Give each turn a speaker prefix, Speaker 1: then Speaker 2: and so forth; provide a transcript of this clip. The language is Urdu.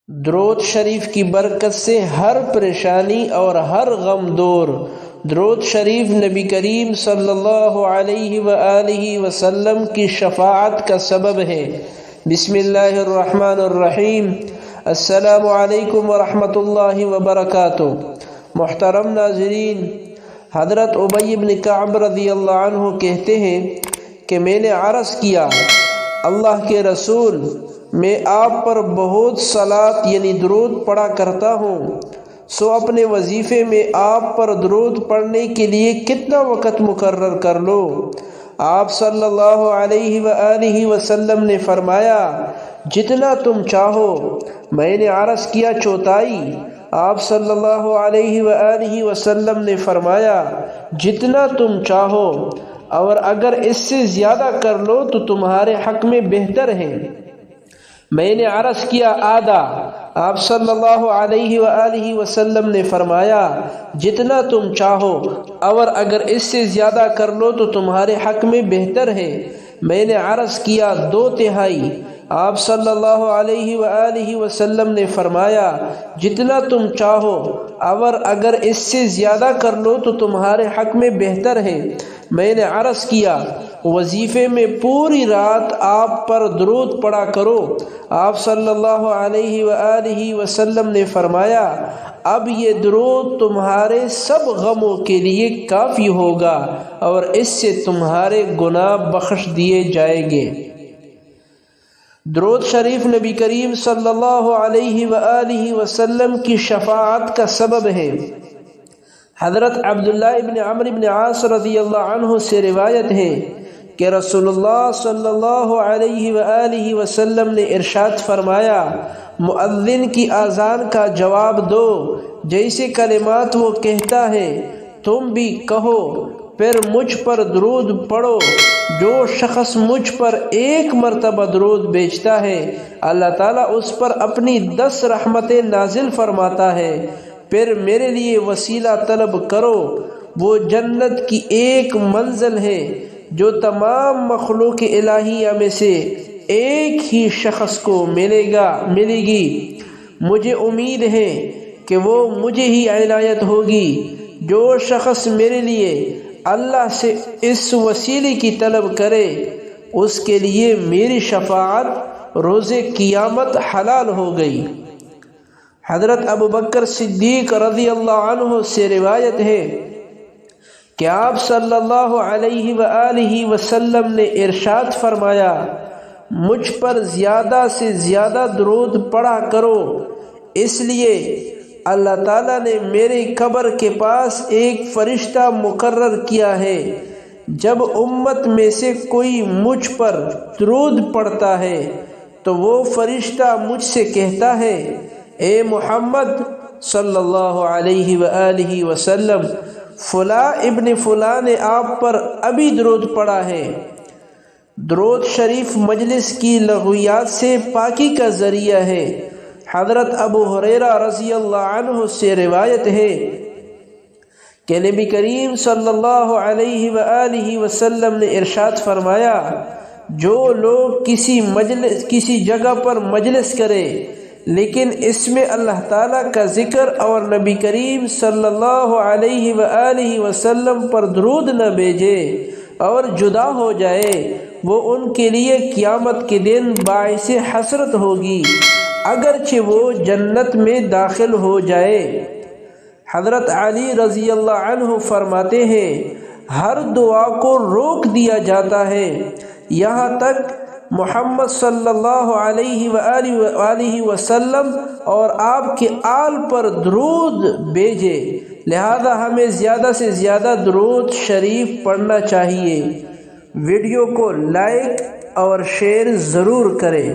Speaker 1: درود شریف کی برکت سے ہر پریشانی اور ہر غم دور۔ درود شریف نبی کریم صلی اللہ علیہ وآلہ وسلم کی شفاعت کا سبب ہے۔ بسم اللہ الرحمن الرحیم۔ السلام علیکم ورحمۃ اللہ وبرکاتہ۔ محترم ناظرین، حضرت ابی بن کعب رضی اللہ عنہ کہتے ہیں کہ میں نے عرض کیا، اللہ کے رسول، میں آپ پر بہت صلاۃ یعنی درود پڑھا کرتا ہوں، سو اپنے وظیفے میں آپ پر درود پڑھنے کے لیے کتنا وقت مقرر کر لو؟ آپ صلی اللہ علیہ وآلہ وسلم نے فرمایا، جتنا تم چاہو۔ میں نے عرض کیا، چوتھائی؟ آپ صلی اللہ علیہ وآلہ وسلم نے فرمایا، جتنا تم چاہو، اور اگر اس سے زیادہ کر لو تو تمہارے حق میں بہتر ہے۔ میں نے عرض کیا، آدھا؟ آپ صلی اللہ علیہ وآلہ وسلم نے فرمایا، جتنا تم چاہو، اور اگر اس سے زیادہ کر لو تو تمہارے حق میں بہتر ہے۔ میں نے عرض کیا، دو تہائی؟ آپ صلی اللہ علیہ وآلہ وسلم نے فرمایا، جتنا تم چاہو، اور اگر اس سے زیادہ کر لو تو تمہارے حق میں بہتر ہے۔ میں نے عرض کیا، وظیفے میں پوری رات آپ پر درود پڑھا کرو۔ آپ صلی اللہ علیہ وآلہ وسلم نے فرمایا، اب یہ درود تمہارے سب غموں کے لیے کافی ہوگا، اور اس سے تمہارے گناہ بخش دیے جائیں گے۔ درود شریف نبی کریم صلی اللہ علیہ وآلہ وسلم کی شفاعت کا سبب ہے۔ حضرت عبداللہ ابن عمرو بن عاص رضی اللہ عنہ سے روایت ہے کہ رسول اللہ صلی اللہ علیہ وآلہ وسلم نے ارشاد فرمایا، مؤذن کی اذان کا جواب دو، جیسے کلمات وہ کہتا ہے تم بھی کہو، پھر مجھ پر درود پڑھو۔ جو شخص مجھ پر ایک مرتبہ درود بھیجتا ہے، اللہ تعالیٰ اس پر اپنی 10 رحمتیں نازل فرماتا ہے۔ پھر میرے لیے وسیلہ طلب کرو، وہ جنت کی ایک منزل ہے جو تمام مخلوق الہیہ میں سے ایک ہی شخص کو ملے گی۔ مجھے امید ہے کہ وہ مجھے ہی عنایت ہوگی۔ جو شخص میرے لیے اللہ سے اس وسیلے کی طلب کرے، اس کے لیے میری شفاعت روز قیامت حلال ہو گئی۔ حضرت ابوبکر صدیق رضی اللہ عنہ سے روایت ہے کہ آپ صلی اللہ علیہ وآلہ وسلم نے ارشاد فرمایا، مجھ پر زیادہ سے زیادہ درود پڑھا کرو، اس لیے اللہ تعالیٰ نے میرے قبر کے پاس ایک فرشتہ مقرر کیا ہے۔ جب امت میں سے کوئی مجھ پر درود پڑھتا ہے تو وہ فرشتہ مجھ سے کہتا ہے، اے محمد صلی اللہ علیہ وآلہ وسلم، فلاں ابن فلاں نے آپ پر ابھی درود پڑھا ہے۔ درود شریف مجلس کی لغویات سے پاکی کا ذریعہ ہے۔ حضرت ابو ہریرہ رضی اللہ عنہ سے روایت ہے کہ نبی کریم صلی اللہ علیہ وآلہ وسلم نے ارشاد فرمایا، جو لوگ کسی جگہ پر مجلس کرے لیکن اس میں اللہ تعالیٰ کا ذکر اور نبی کریم صلی اللہ علیہ وآلہ وسلم پر درود نہ بھیجے اور جدا ہو جائے، وہ ان کے لیے قیامت کے دن باعث حسرت ہوگی، اگرچہ وہ جنت میں داخل ہو جائے۔ حضرت علی رضی اللہ عنہ فرماتے ہیں، ہر دعا کو روک دیا جاتا ہے یہاں تک محمد صلی اللہ علیہ وآلہ وسلم اور آپ کے آل پر درود بھیجے، لہذا ہمیں زیادہ سے زیادہ درود شریف پڑھنا چاہیے۔ ویڈیو کو لائک اور شیئر ضرور کریں۔